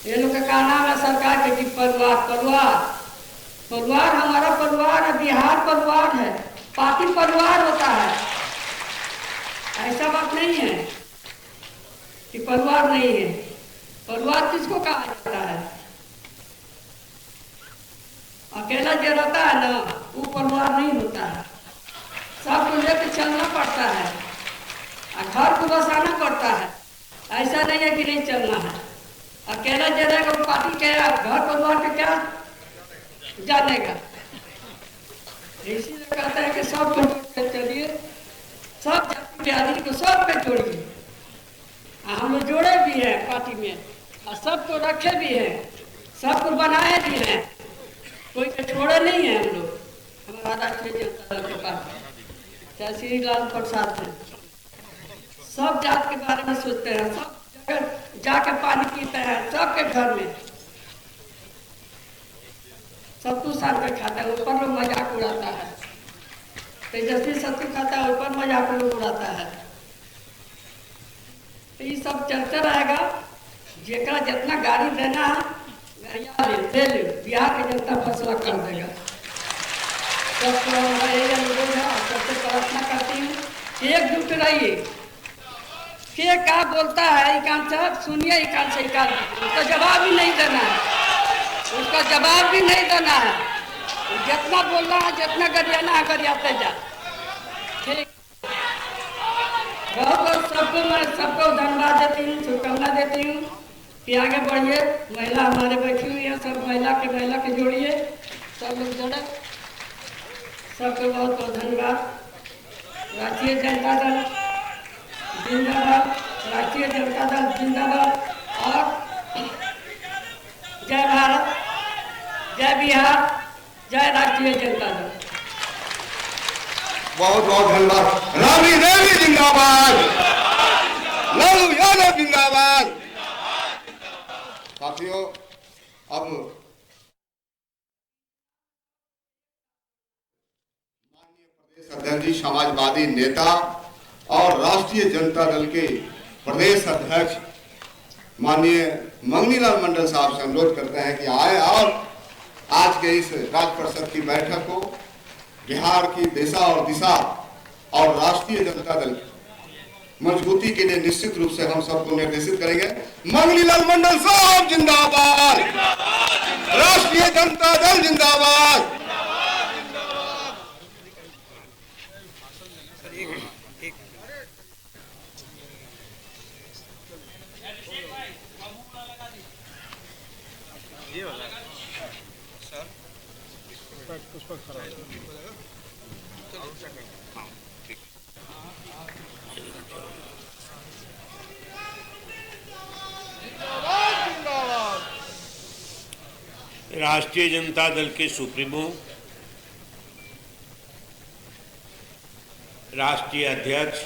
ये लोग का कहना है सरकार के कि परिवार परिवार परिवार हमारा परिवार है, बिहार परिवार है, पार्टी परिवार होता है। ऐसा बात नहीं है कि परिवार नहीं है। परिवार किसको कहा जाता है? अकेला जो रहता है ना वो परिवार नहीं होता है। सबको लेकर चलना पड़ता है और घर को बसाना पड़ता है। ऐसा नहीं है कि नहीं चलना है। अकेला जो रहेगा वो पार्टी के घर परिवार के क्या जानेगा। इसीलिए कहते हैं कि सबको जोड़ चलिए, सब जाति बिरादरी को सब पे जोड़िए। हम लोग जोड़े भी हैं पार्टी में और सबको रखे भी हैं, सबको बनाए भी हैं, कोई को छोड़े नहीं है। हम लोग हमारा राष्ट्रीय जनता दल के पास चाहे श्री लाल प्रसाद हैं, सब जात के बारे में सोचते हैं, सब जगह जाके पानी पीते हैं, सबके घर में सब कुछ साथ में खाता है। ऊपर लोग मजाक उड़ाता है, तेजस्वी सत्तू खाता है, ऊपर मजाक लोग उड़ाता है। तो ये सब चलते रहेगा। जेकरा जितना गाड़ी देना है गाड़िया ले ले, बिहार की जनता फैसला कर देगा। सबको हमारा यही अनुरोध है और सबसे प्रार्थना करती हूँ एकजुट रहिए। के क्या बोलता है कान से सुनिए, कान से कान, उसका जवाब भी नहीं देना है, उसका जवाब भी नहीं देना है। जितना बोलना है, जितना गरियाना है गरियाते जा। ठीक, बहुत बहुत सबको मैं सबको धन्यवाद देती हूँ, शुभकामना देती हूँ कि आगे बढ़िए। महिला हमारे बैठी हुई है, सब महिला के जोड़िए, सब लोग जोड़े। सबको बहुत बहुत धन्यवाद। राष्ट्रीय जनता दल जिंदाबाद, राष्ट्रीय जनता दल जिंदाबाद और जय भारत, जय बिहार, जय राष्ट्रीय जनता दल। बहुत बहुत धन्यवाद। राबड़ी देवी जिंदाबाद, लालू यादव जिंदाबाद। साथियों, अब माननीय प्रदेश अध्यक्ष जी, समाजवादी नेता और राष्ट्रीय जनता दल के प्रदेश अध्यक्ष माननीय मंगनीलाल मंडल साहब से अनुरोध करते हैं कि आए और आज के इस राज्य परिषद की बैठक को बिहार की दिशा और दिशा और राष्ट्रीय जनता दल की मजबूती के लिए निश्चित रूप से हम सबको निर्देशित करेंगे। मंगनीलाल मंडल साहब जिंदाबाद, राष्ट्रीय जनता दल जिंदाबाद। राष्ट्रीय जनता दल के सुप्रीमो राष्ट्रीय अध्यक्ष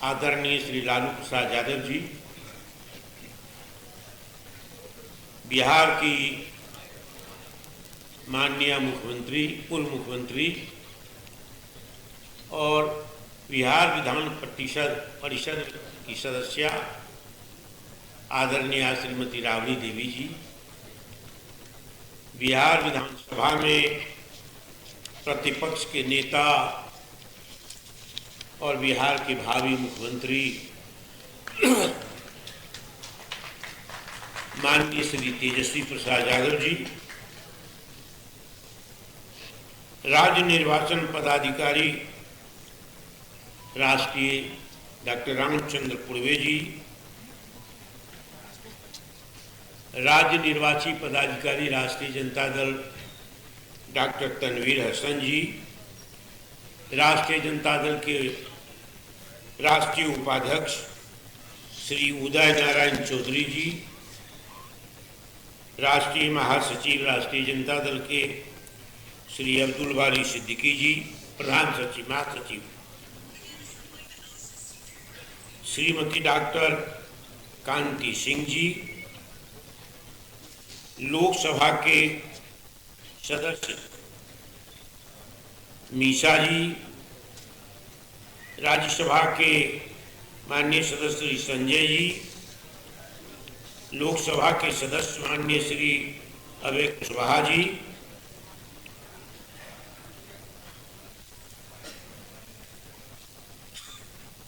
आदरणीय श्री लालू प्रसाद यादव जी, बिहार की माननीय मुख्यमंत्री, पूर्व मुख्यमंत्री और बिहार विधान परिषद की सदस्य आदरणीय श्रीमती राबड़ी देवी जी, बिहार विधानसभा में प्रतिपक्ष के नेता और बिहार के भावी मुख्यमंत्री माननीय श्री तेजस्वी प्रसाद यादव जी, राज्य निर्वाचन पदाधिकारी राष्ट्रीय डॉक्टर रामचंद्र पूर्वे जी, राज्य निर्वाची पदाधिकारी राष्ट्रीय जनता दल डॉक्टर तनवीर हसन जी, राष्ट्रीय जनता दल के राष्ट्रीय उपाध्यक्ष श्री उदय नारायण चौधरी जी, राष्ट्रीय महासचिव राष्ट्रीय जनता दल के श्री अब्दुल बारी सिद्दीकी जी, प्रधान सचिव महासचिव श्रीमती डॉक्टर कांति सिंह जी, लोकसभा के सदस्य मीसा जी, राज्यसभा के माननीय सदस्य संजय जी, लोकसभा के सदस्य माननीय श्री अभय कुशवाहा जी,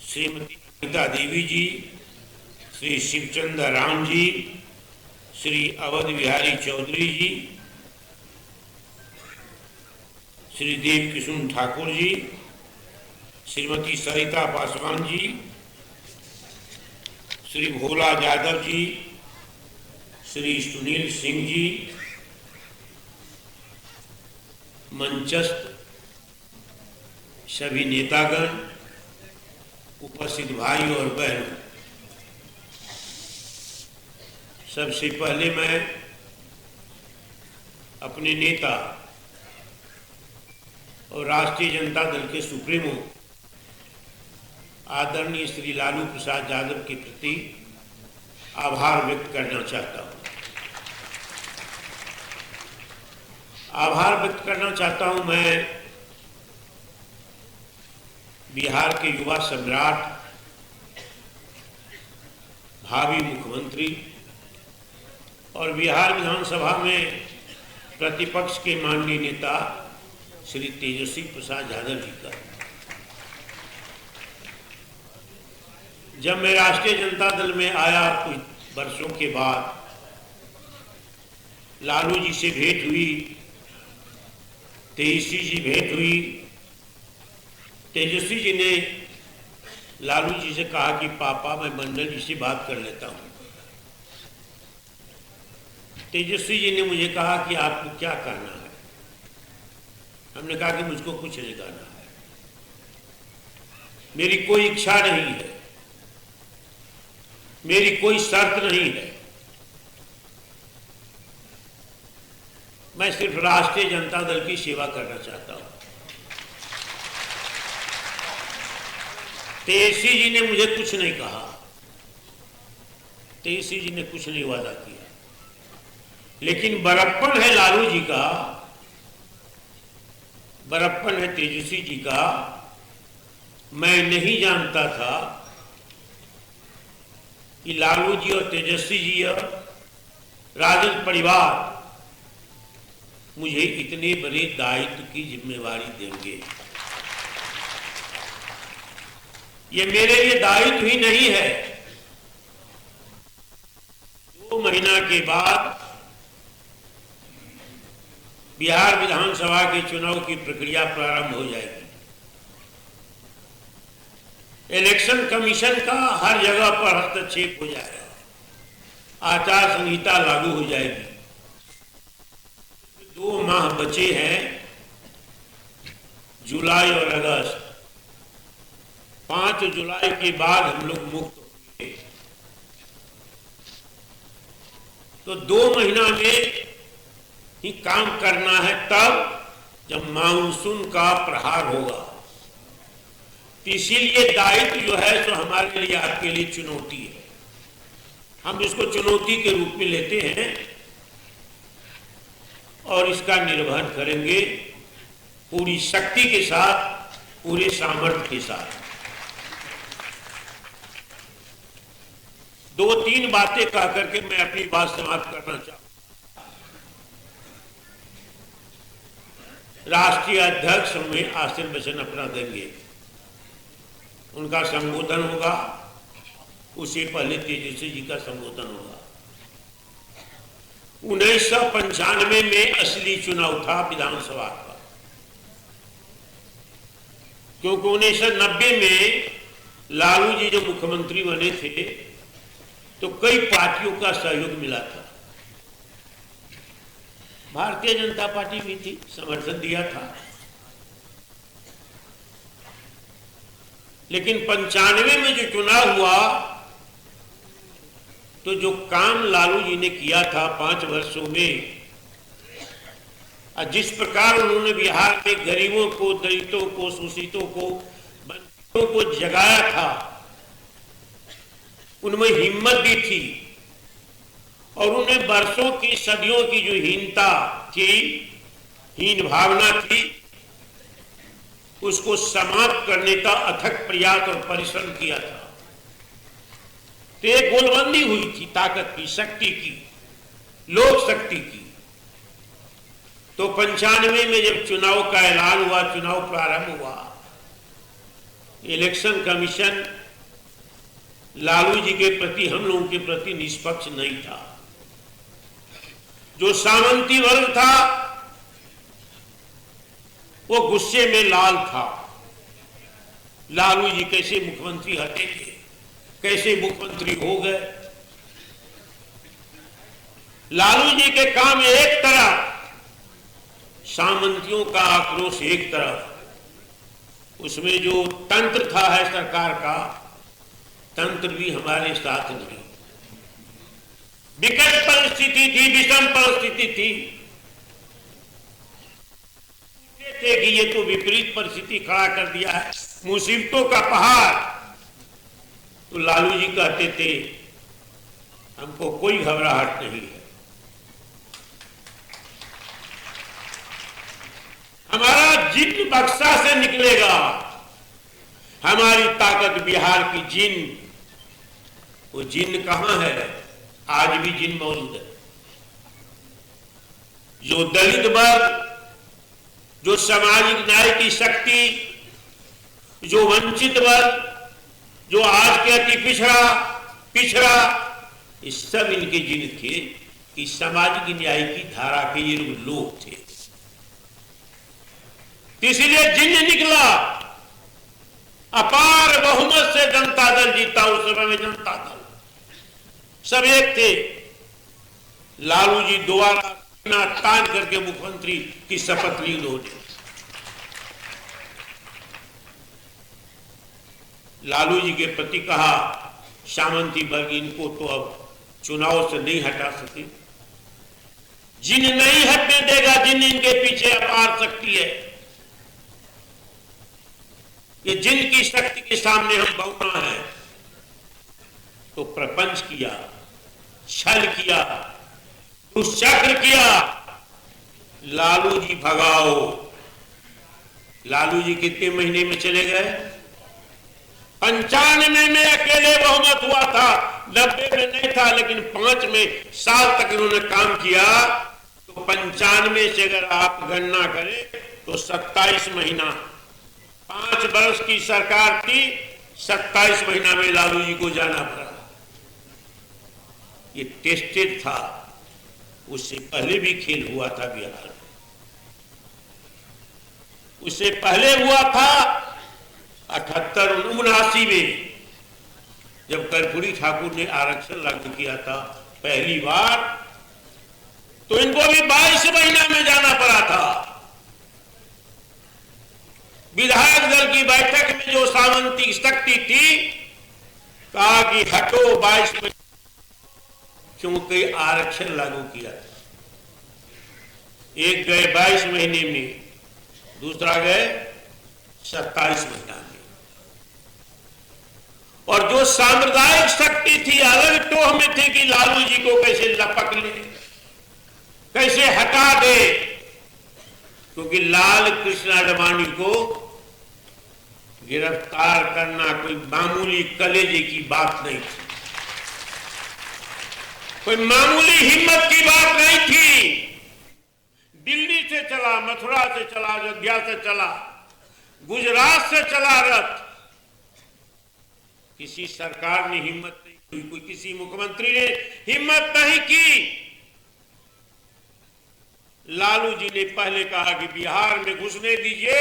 श्रीमती अनिता देवी जी, श्री शिवचंद्र राम जी, श्री अवध बिहारी चौधरी जी, श्री देव किशुन ठाकुर जी, श्रीमती सरिता पासवान जी, श्री भोला यादव जी, श्री सुनील सिंह जी, मंचस्थ सभी नेतागण, उपस्थित भाई और बहन, सबसे पहले मैं अपने नेता और राष्ट्रीय जनता दल के सुप्रीमो आदरणीय श्री लालू प्रसाद यादव के प्रति आभार व्यक्त करना चाहता हूं। आभार व्यक्त करना चाहता हूं मैं बिहार के युवा सम्राट, भावी मुख्यमंत्री और बिहार विधानसभा में प्रतिपक्ष के माननीय नेता श्री तेजस्वी प्रसाद यादव जी का। जब मैं राष्ट्रीय जनता दल में आया कुछ वर्षों के बाद लालू जी से भेंट हुई, तेजस्वी जी भेंट हुई। तेजस्वी जी ने लालू जी से कहा कि पापा मैं मंडल जी से बात कर लेता हूं। तेजस्वी जी ने मुझे कहा कि आपको क्या करना है। हमने कहा कि मुझको कुछ नहीं करना है, मेरी कोई इच्छा नहीं है, मेरी कोई शर्त नहीं है, मैं सिर्फ राष्ट्रीय जनता दल की सेवा करना चाहता हूं। तेजस्वी जी ने मुझे कुछ नहीं कहा, तेजस्वी जी ने कुछ नहीं वादा किया, लेकिन बड़प्पन है लालू जी का, बड़प्पन है तेजस्वी जी का। मैं नहीं जानता था कि लालू जी और तेजस्वी जी और राजद परिवार मुझे इतने बड़े दायित्व की जिम्मेवारी देंगे। ये मेरे लिए दायित्व ही नहीं है। 2 महीना के बाद बिहार विधानसभा के चुनाव की प्रक्रिया प्रारंभ हो जाएगी। इलेक्शन कमीशन का हर जगह पर हस्तक्षेप हो जाएगा, आचार संहिता लागू हो जाएगी। 2 माह बचे हैं, जुलाई और अगस्त। 5 जुलाई के बाद हम लोग मुक्त होंगे। तो 2 महीना में ही काम करना है, तब जब मानसून का प्रहार होगा। इसीलिए दायित्व जो है तो हमारे लिए, आपके लिए चुनौती है। हम इसको चुनौती के रूप में लेते हैं और इसका निर्वहन करेंगे पूरी शक्ति के साथ, पूरे सामर्थ्य के साथ। 2-3 बातें कह करके मैं अपनी बात समाप्त करना चाहूंगा। राष्ट्रीय अध्यक्ष हमें आसन वचन अपना देंगे, उनका संबोधन होगा, उससे पहले तेजस्वी जी का संबोधन होगा। 1995 में असली चुनाव था विधानसभा का, क्योंकि 1990 में लालू जी जब मुख्यमंत्री बने थे तो कई पार्टियों का सहयोग मिला था। भारतीय जनता पार्टी भी थी, समर्थन दिया था। लेकिन 95 में जो चुनाव हुआ तो जो काम लालू जी ने किया था 5 वर्षों में, जिस प्रकार उन्होंने बिहार में गरीबों को, दलितों को, शोषितों को, वंचितों को जगाया था, उनमें हिम्मत भी थी और उन्हें वर्षों की, सदियों की जो हीनता थी, हीन भावना थी, उसको समाप्त करने का अथक प्रयास और परिश्रम किया था। तो एक गोलबंदी हुई थी ताकत की, शक्ति की, लोक शक्ति की। तो 95 में जब चुनाव का ऐलान हुआ, चुनाव प्रारंभ हुआ, इलेक्शन कमीशन लालू जी के प्रति, हम लोगों के प्रति निष्पक्ष नहीं था। जो सामंती वर्ग था वो गुस्से में लाल था। लालू जी कैसे मुख्यमंत्री हटेंगे, कैसे मुख्यमंत्री हो गए। लालू जी के काम एक तरफ, सामंतियों का आक्रोश एक तरफ, उसमें जो तंत्र था है सरकार का, तंत्र भी हमारे साथ नहीं। विकट परिस्थिति थी, विषम परिस्थिति थी कि ये तो विपरीत परिस्थिति खड़ा कर दिया है, मुसीबतों का पहाड़। तो लालू जी कहते थे हमको कोई घबराहट नहीं है, हमारा जिन बक्सा से निकलेगा, हमारी ताकत बिहार की जिन। वो जिन कहां है? आज भी जिन मौजूद है। जो दलित वर्ग, जो सामाजिक न्याय की शक्ति, जो वंचित वर्ग, जो आज के अति पिछड़ा, इस सब इनके जिन थे कि सामाजिक न्याय की धारा के ये लोग थे। इसलिए जिन निकला, अपार बहुमत से जनता दल जीता। उस समय में जनता दल सब एक थे। लालू जी दोबारा तान करके मुख्यमंत्री की शपथ ली उन्होंने। लालू जी के प्रति कहा सामंती वर्ग इनको तो अब चुनाव से नहीं हटा सके, जिन नहीं हटने देगा, जिन इनके पीछे अपार शक्ति है। ये जिनकी शक्ति के सामने हम बौना है। तो प्रपंच किया, छल किया, दुष्चक्र किया। लालू जी भगाओ। लालू जी कितने महीने में चले गए? 95 में अकेले बहुमत हुआ था, 90 में नहीं था, लेकिन 5 साल तक इन्होंने काम किया। तो 95 से अगर आप गणना करें तो 27 महीना, 5 वर्ष की सरकार थी, 27 महीना में लालू जी को जाना पड़ा। ये टेस्टेड था। उससे पहले भी खेल हुआ था बिहार में। उससे पहले हुआ था 78-79 में, जब कर्पूरी ठाकुर ने आरक्षण लागू किया था पहली बार, तो इनको भी 22 महीना में जाना पड़ा था। विधायक दल की बैठक में जो सामंती शक्ति थी, कहा कि हटो 22 महीने, क्योंकि आरक्षण लागू किया था। एक गए 22 महीने में, दूसरा गए 27 महीना में। और जो सांप्रदायिक शक्ति थी, अलग टोह में थी कि लालू जी को कैसे लपक ले, कैसे हटा दे, क्योंकि लाल कृष्ण आडवाणी को गिरफ्तार करना कोई मामूली कलेजे की बात नहीं थी, कोई मामूली हिम्मत की बात नहीं थी। दिल्ली से चला, मथुरा से चला, अयोध्या से चला, गुजरात से चला रथ। किसी सरकार ने हिम्मत नहीं की, कोई किसी मुख्यमंत्री ने हिम्मत नहीं की। लालू जी ने पहले कहा कि बिहार में घुसने दीजिए,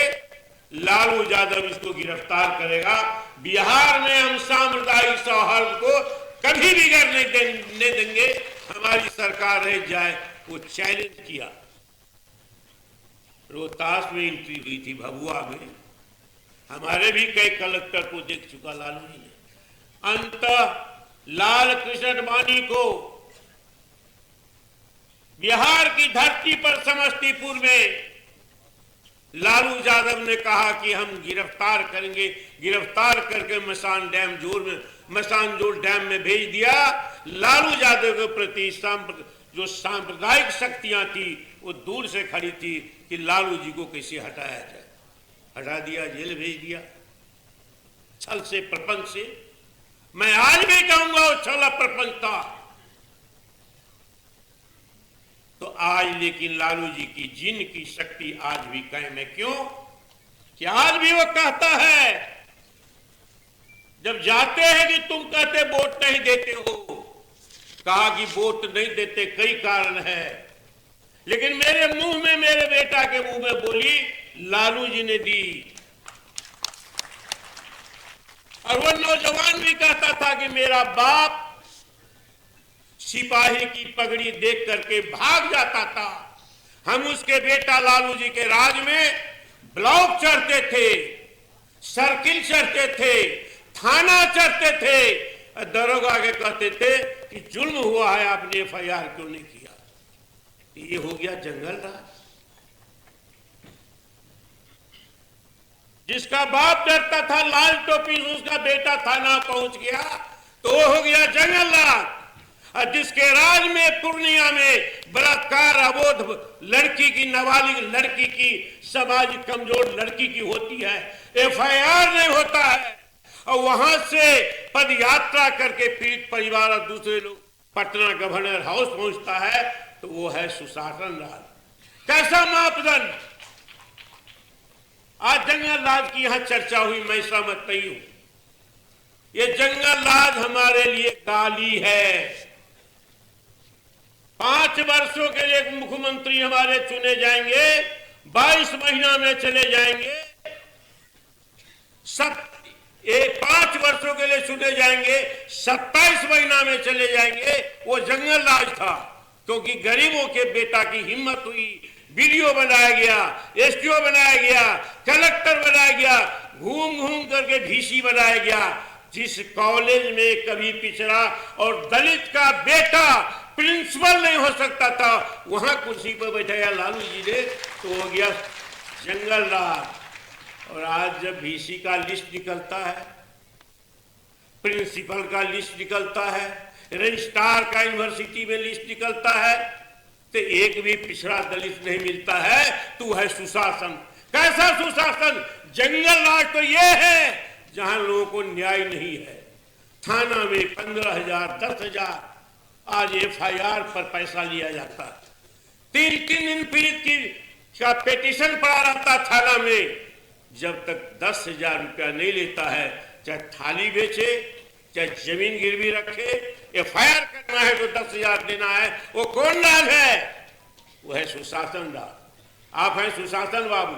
लालू यादव इसको गिरफ्तार करेगा। बिहार में हम सांप्रदायिक सौहार्द को कभी भी करने देंगे, हमारी सरकार रह जाए। वो चैलेंज किया। रोहतास में एंट्री हुई थी, भभुआ में। हमारे भी कई कलेक्टर को देख चुका लालू जी ने। अंततः लाल कृष्ण आडवाणी को बिहार की धरती पर समस्तीपुर में लालू यादव ने कहा कि हम गिरफ्तार करेंगे। गिरफ्तार करके मसान जोड़ डैम में भेज दिया। लालू यादव के प्रति जो सांप्रदायिक शक्तियां थी वो दूर से खड़ी थी कि लालू जी को कैसे हटाया जाए। हटा दिया, जेल भेज दिया, छल से, प्रपंच से। मैं आज भी कहूंगा वो माशाल्लाह प्रपंच था। तो आज लेकिन लालू जी की जिन की शक्ति आज भी कायम है। क्यों? कि आज भी वो कहता है, जब जाते हैं कि तुम कहते वोट नहीं देते हो, कहा कि वोट नहीं देते कई कारण है, लेकिन मेरे मुंह में, मेरे बेटा के मुंह में बोली लालू जी ने दी। और वो नौजवान भी कहता था कि मेरा बाप सिपाही की पगड़ी देख करके भाग जाता था। हम उसके बेटा लालू जी के राज में ब्लॉक चढ़ते थे, सर्किल चढ़ते थे, थाना चढ़ते थे। दरोगा के कहते थे कि जुल्म हुआ है, आपने FIR क्यों नहीं किया? ये हो गया जंगल राज। जिसका बाप डरता था लाल टोपी से, उसका बेटा थाना पहुंच गया तो वो हो गया जंगल राज। और जिसके राज में पूर्णिया में बलात्कार अबोध लड़की की, नाबालिग लड़की की, सामाजिक कमजोर लड़की की होती है, FIR नहीं होता है, और वहां से पद यात्रा करके पीड़ित परिवार और दूसरे लोग पटना गवर्नर हाउस पहुंचता है, तो वो है सुशासन राज। कैसा मापदंड? आज जंगल राज की यहां चर्चा हुई, मैं सहमत नहीं हूं। ये जंगल राज हमारे लिए गाली है। 5 वर्षों के लिए मुख्यमंत्री हमारे चुने जाएंगे, 22 महीना में चले जाएंगे, 5 वर्षों के लिए चुने जाएंगे, 27 महीना में चले जाएंगे। वो जंगल राज था, क्योंकि गरीबों के बेटा की हिम्मत हुई, BDO बनाया गया, SDO बनाया गया, कलेक्टर बनाया गया, घूम घूम करके DC बनाया गया। जिस कॉलेज में कभी पिछड़ा और दलित का बेटा प्रिंसिपल नहीं हो सकता था, वहां कुर्सी पर बैठाया लालू जी ने, तो हो गया जंगल राज। और आज जब VC का लिस्ट निकलता है, प्रिंसिपल का लिस्ट निकलता है, रजिस्ट्रार का यूनिवर्सिटी में लिस्ट निकलता है, तो एक भी पिछड़ा दलित नहीं मिलता है। तू है सुशासन। कैसा सुशासन? जंगल राज तो ये है जहां लोगों को न्याय नहीं है। थाना में 15,000, 10,000 आज FIR पर पैसा लिया जाता है। 3-3 दिन पीड़ित का पिटीशन पड़ा रहता थाना में। जब तक 10,000 रुपया नहीं लेता है, चाहे थाली बेचे, चाहे जमीन गिरवी रखे, FIR करना है तो 10,000 देना है। वो कौन राज है? वो है सुशासन राज। आप हैं सुशासन बाबू।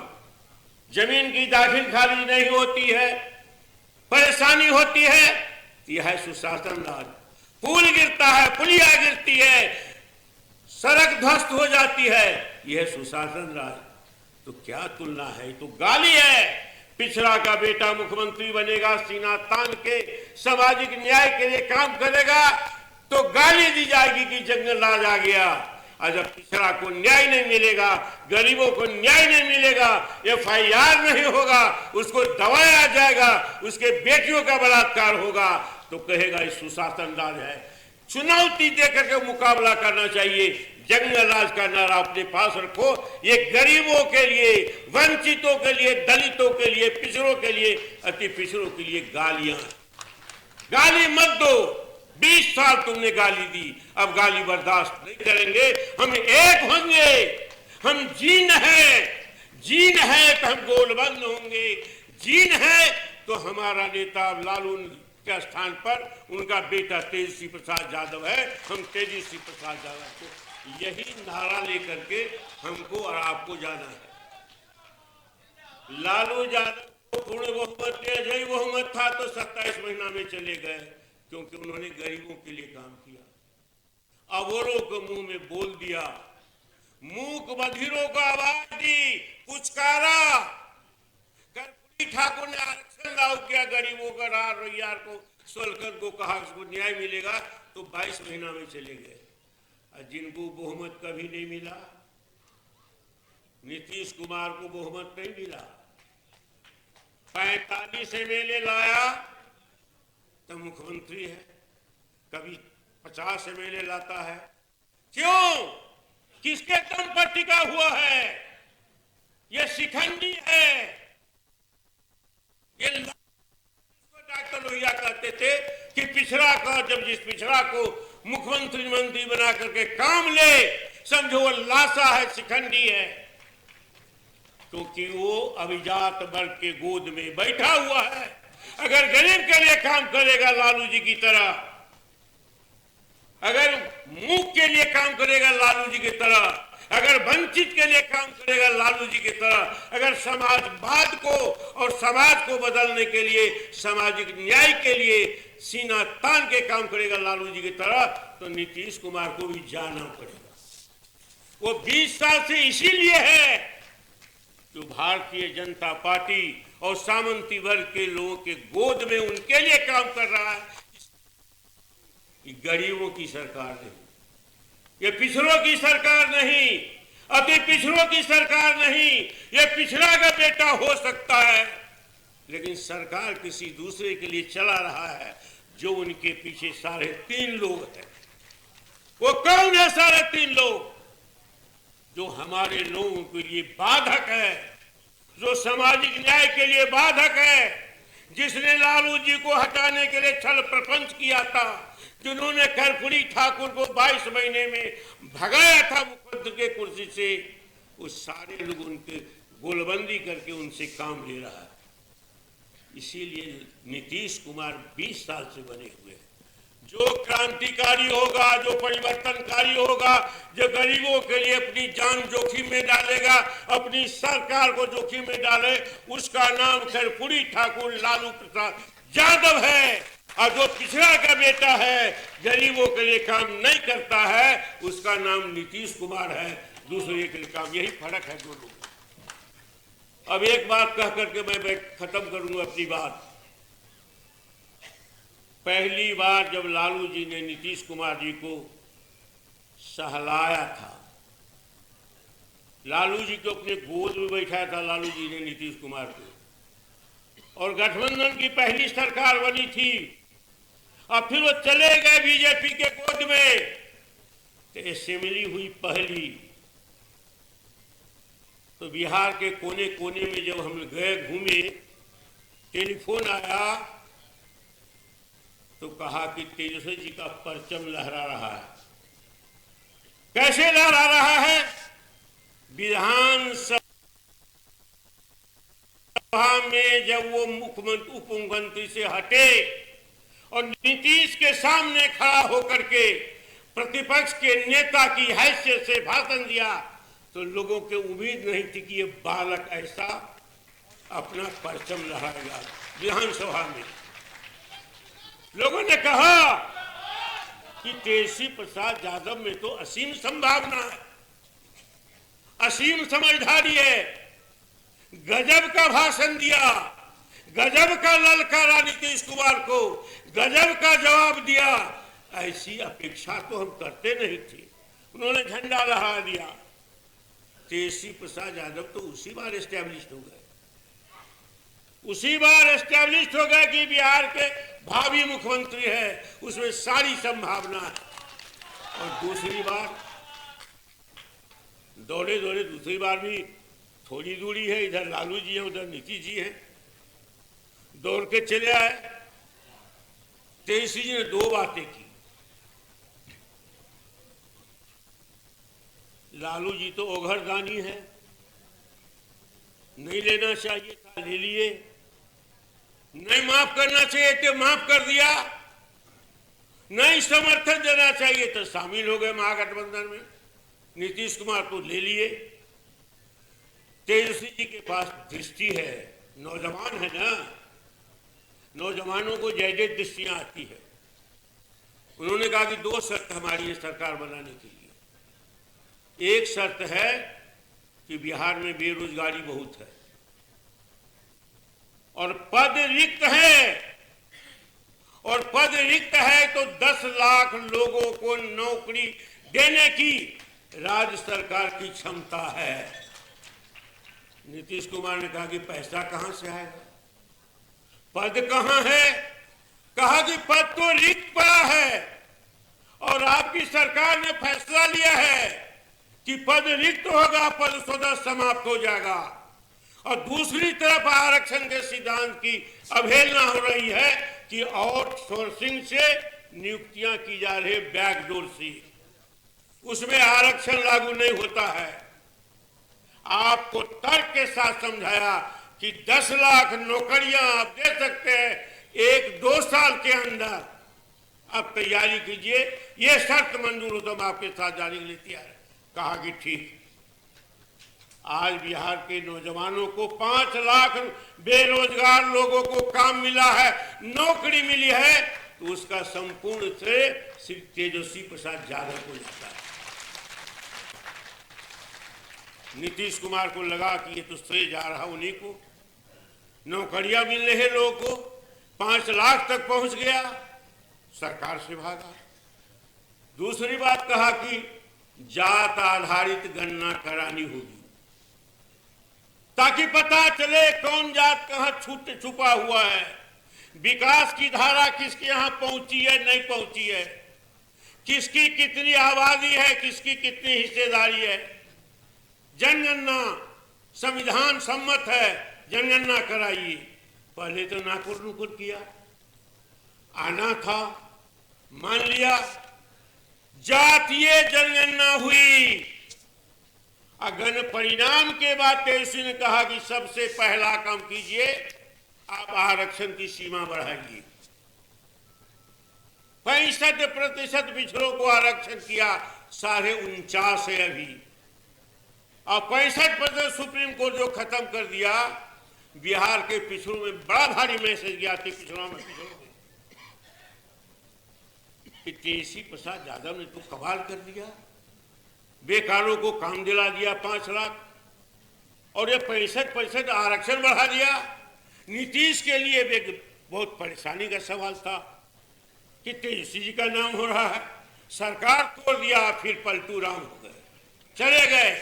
जमीन की दाखिल खारिज नहीं होती है, परेशानी होती है, यह है सुशासन राज। पुल गिरता है, पुलिया गिरती है, सड़क ध्वस्त हो जाती है, यह सुशासन राज। तो क्या तुलना है? तो गाली है। पिछड़ा का बेटा मुख्यमंत्री बनेगा, सीना तान के सामाजिक न्याय के लिए काम करेगा, तो गाली दी जाएगी कि जंगल राज आ गया। और जब पिछड़ा को न्याय नहीं मिलेगा, गरीबों को न्याय नहीं मिलेगा, FIR नहीं होगा, उसको दबाया जाएगा, उसके बेटियों का बलात्कार होगा, तो कहेगा ये सुशासन राज है। चुनौती देकर के मुकाबला करना चाहिए। जंगल राज का नारा अपने पास रखो। ये गरीबों के लिए, वंचितों के लिए, दलितों के लिए, पिछड़ों के लिए, अति पिछड़ों के लिए गालियां। गाली मत दो। 20 साल तुमने गाली दी, अब गाली बर्दाश्त नहीं करेंगे। हम एक होंगे। हम जीन है तो हम गोलबंद होंगे। जीन है तो हमारा नेता लालू के स्थान पर उनका बेटा तेजस्वी प्रसाद यादव है। हम तेजस्वी प्रसाद यादव को यही नारा लेकर के हमको और आपको जाना है। लालू यादव को पूर्ण बहुमत, अजय बहुमत था तो 27 महीना में चले गए, क्योंकि उन्होंने गरीबों के लिए काम किया। अबोरों को मुंह में बोल दिया, मूक बधिरों को आवाज दी, पुचकारा। कर्पूरी ठाकुर ने आरक्षण लागू किया गरीबों का, रोहियार को, सोलकर को कहा उसको न्याय मिलेगा, तो 22 महीना में चले गए। जिनको बहुमत कभी नहीं मिला, नीतीश कुमार को बहुमत नहीं मिला, 45 MLA लाया तो मुख्यमंत्री है, कभी 50 MLA लाता है। क्यों? किसके दम पर टिका हुआ है? ये शिखंडी है। ये डॉक्टर लोहिया कहते थे कि पिछड़ा का जब जिस पिछड़ा को मुख्यमंत्री मंत्री बना करके काम ले, समझो वो लाशा है, शिखंडी है, क्योंकि वो अभिजात वर्ग के गोद में बैठा हुआ है। अगर गरीब के लिए काम करेगा लालू जी की तरह, अगर मूक के लिए काम करेगा लालू जी की तरह, अगर वंचित के लिए काम करेगा लालू जी की तरह, अगर समाजवाद को और समाज को बदलने के लिए, सामाजिक न्याय के लिए सीना तान के काम करेगा लालू जी की तरह, तो नीतीश कुमार को भी जाना पड़ेगा। वो 20 साल से इसीलिए है जो भारतीय जनता पार्टी और सामंती वर्ग के लोगों के गोद में उनके लिए काम कर रहा है। ये गरीबों की सरकार नहीं, ये पिछड़ों की सरकार नहीं, अति पिछड़ों की सरकार नहीं। ये पिछड़ा का बेटा हो सकता है, लेकिन सरकार किसी दूसरे के लिए चला रहा है, जो उनके पीछे 3.5 लोग हैं। वो कौन है 3.5 लोग? जो हमारे लोगों के लिए बाधक है, जो सामाजिक न्याय के लिए बाधक है, जिसने लालू जी को हटाने के लिए छल प्रपंच किया था, जिन्होंने कर्पूरी ठाकुर को 22 महीने में भगाया था मुख्यमंत्री के कुर्सी से, वो सारे लोग उनके गोलबंदी करके उनसे काम ले रहा है। इसीलिए नीतीश कुमार 20 साल से बने हुए हैं। जो क्रांतिकारी होगा, जो परिवर्तनकारी होगा, जो गरीबों के लिए अपनी जान जोखिम में डालेगा, अपनी सरकार को जोखिम में डाले, उसका नाम कर्पूरी ठाकुर लालू प्रसाद यादव है। और जो पिछड़ा का बेटा है, गरीबों के लिए काम नहीं करता है, उसका नाम नीतीश कुमार है, दूसरे के लिए काम। यही फर्क है दोनों। अब एक बात कह करके मैं खत्म करूंगा अपनी बात। पहली बार जब लालू जी ने नीतीश कुमार जी को सहलाया था, लालू जी को अपने गोद में बैठाया था लालू जी ने नीतीश कुमार को, और गठबंधन की पहली सरकार बनी थी, और फिर वो चले गए बीजेपी के गोद में, तो असेंबली हुई पहली। तो बिहार के कोने कोने में जब हम गए घूमे, टेलीफोन आया तो कहा कि तेजस्वी जी का परचम लहरा रहा है। कैसे लहरा रहा है? विधानसभा में जब वो मुख्यमंत्री उप मुख्यमंत्री से हटे और नीतीश के सामने खड़ा होकर के प्रतिपक्ष के नेता की हैसियत से भाषण दिया, तो लोगों को उम्मीद नहीं थी कि ये बालक ऐसा अपना परचम लहराएगा। विधानसभा में लोगों ने कहा कि तेजस्वी प्रसाद यादव में तो असीम संभावना है, असीम समझदारी है, गजब का भाषण दिया, गजब का ललकारा नीतीश कुमार को, गजब का जवाब दिया। ऐसी अपेक्षा तो हम करते नहीं थे। उन्होंने झंडा लहरा दिया। तेजस्वी प्रसाद यादव तो उसी बार एस्टैब्लिश्ड हो गए, उसी बार एस्टैब्लिश्ड हो गए कि बिहार के भावी मुख्यमंत्री है, उसमें सारी संभावना है। और दूसरी बार दौड़े दौड़े दूसरी बार भी थोड़ी दूरी है, इधर लालू जी है, उधर नीतीश जी है, दौड़ के चले आए। तेजस्वी जी ने 2 बातें की। लालू जी तो ओघरदानी है, नहीं लेना चाहिए था ले लिए, नहीं माफ करना चाहिए तो माफ कर दिया, नहीं समर्थन देना चाहिए तो शामिल हो गए महागठबंधन में, नीतीश कुमार को ले लिए। तेजस्वी जी के पास दृष्टि है, नौजवान है ना, नौजवानों को जैसे दृष्टियां आती है। उन्होंने कहा कि 2 शर्त हमारी ये सरकार बनाने के लिए। एक शर्त है कि बिहार में बेरोजगारी बहुत है और पद रिक्त है, और पद रिक्त है तो 10 लाख लोगों को नौकरी देने की राज्य सरकार की क्षमता है। नीतीश कुमार ने कहा कि पैसा कहां से आएगा, पद कहां है? कहा कि पद तो रिक्त पड़ा है और आपकी सरकार ने फैसला लिया है कि पद रिक्त होगा, पद स्वतः समाप्त हो जाएगा। और दूसरी तरफ आरक्षण के सिद्धांत की अवहेलना हो रही है कि आउटसोर्सिंग से नियुक्तियां की जा रही बैकडोर से, उसमें आरक्षण लागू नहीं होता है। आपको तर्क के साथ समझाया कि 10 लाख नौकरियां आप दे सकते हैं 1-2 साल के अंदर, आप तैयारी कीजिए, ये शर्त मंजूर हो तो हम आपके साथ जाने के लिए तैयार है। कहा कि ठीक। आज बिहार के नौजवानों को 5 लाख बेरोजगार लोगों को काम मिला है, नौकरी मिली है, तो उसका संपूर्ण श्रेय श्री तेजस्वी प्रसाद यादव को जाता है। नीतीश कुमार को लगा कि ये तो श्रेय जा रहा उन्हीं को, नौकरियां मिल रही लोगों को, 5 लाख तक पहुंच गया, सरकार से भागा। दूसरी बात कहा कि जात आधारित गणना करानी होगी ताकि पता चले कौन जात कहां छुपा हुआ है, विकास की धारा किसके यहां पहुंची है नहीं पहुंची है, किसकी कितनी आबादी है, किसकी कितनी हिस्सेदारी है। जनगणना संविधान सम्मत है, जनगणना कराइए। पहले तो नाकुर नुकुर किया, आना था, मान लिया, जातीय जनगणना हुई। अगन परिणाम के बाद तेजस्वी ने कहा कि सबसे पहला काम कीजिए, आप आरक्षण की सीमा बढ़ाइए। 65% पिछड़ों को आरक्षण किया, 49.5 है अभी, और 65% सुप्रीम कोर्ट जो खत्म कर दिया, बिहार के पिछड़ों में बड़ा भारी मैसेज गया थी, पिछड़ों में तेजस्वी प्रसाद यादव ने तो कमाल कर दिया, बेकारों को काम दिला दिया 5 लाख, और ये 65% आरक्षण बढ़ा दिया। नीतीश के लिए बहुत परेशानी का सवाल था कि तेजस्वी जी का नाम हो रहा है, सरकार तोड़ दिया, फिर पलटू राम हो गए, चले गए।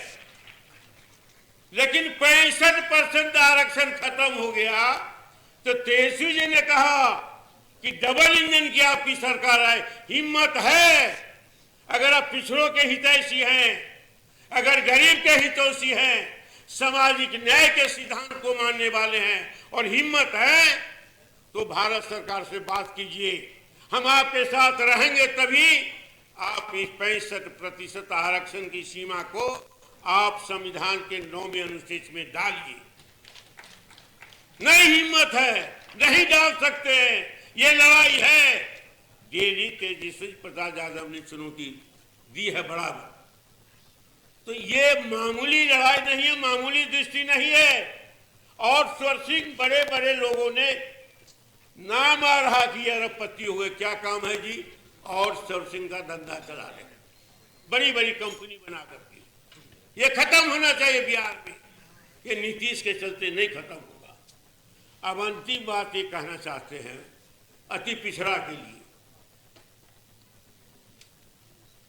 लेकिन 65% आरक्षण खत्म हो गया तो तेजस्वी जी ने कहा कि डबल इंजन की आपकी सरकार है, हिम्मत है, अगर आप पिछड़ों के हितैषी हैं, अगर गरीब के हितैषी हैं, सामाजिक न्याय के सिद्धांत को मानने वाले हैं और हिम्मत है, तो भारत सरकार से बात कीजिए, हम आपके साथ रहेंगे। तभी आप इस 65% आरक्षण की सीमा को आप संविधान के 9वें अनुच्छेद में डालिए। नहीं हिम्मत है, नहीं डाल सकते, ये लड़ाई है। डेली तेजस्वी प्रसाद यादव ने चुनौती दी है बराबर। तो ये मामूली लड़ाई नहीं है, मामूली दृष्टि नहीं है। और सोर्सिंग बड़े बड़े लोगों ने नाम आ रहा कि अरबपति हुए, क्या काम है जी, और सोर्सिंग का धंधा चला रहे हैं, बड़ी बड़ी कंपनी बना करके। ये खत्म होना चाहिए बिहार में, ये नीतीश के चलते नहीं खत्म होगा। अब अंतिम बात ये कहना चाहते हैं, अति पिछड़ा के लिए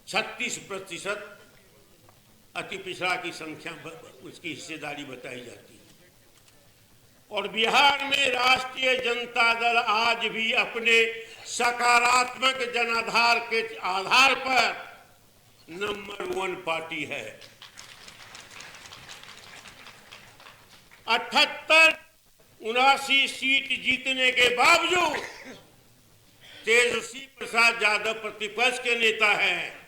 36% अति पिछड़ा की संख्या, उसकी हिस्सेदारी बताई जाती है। और बिहार में राष्ट्रीय जनता दल आज भी अपने सकारात्मक जनाधार के आधार पर नंबर 1 पार्टी है। 78-79 सीट जीतने के बावजूद तेजस्वी प्रसाद यादव प्रतिपक्ष के नेता हैं,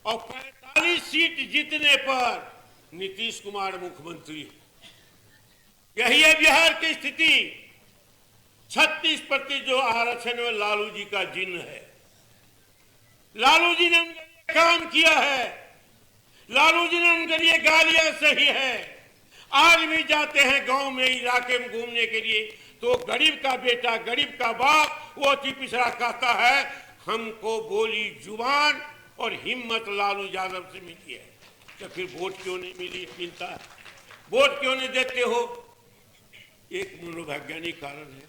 और 45 सीट जीतने पर नीतीश कुमार मुख्यमंत्री। यही है बिहार की स्थिति। 36% जो आरक्षण में लालू जी का जिन्न है, लालू जी ने उनके लिए काम किया है, लालू जी ने उनके लिए गालियां सही है। आज भी जाते हैं गांव में, इलाके में घूमने के लिए, तो गरीब का बेटा, गरीब का बाप, वो अति पिछड़ा कहता है हमको बोली जुबान और हिम्मत लालू यादव से मिली है। तो फिर वोट क्यों नहीं मिलता है, वोट क्यों नहीं देते हो? एक मनोवैज्ञानिक कारण है।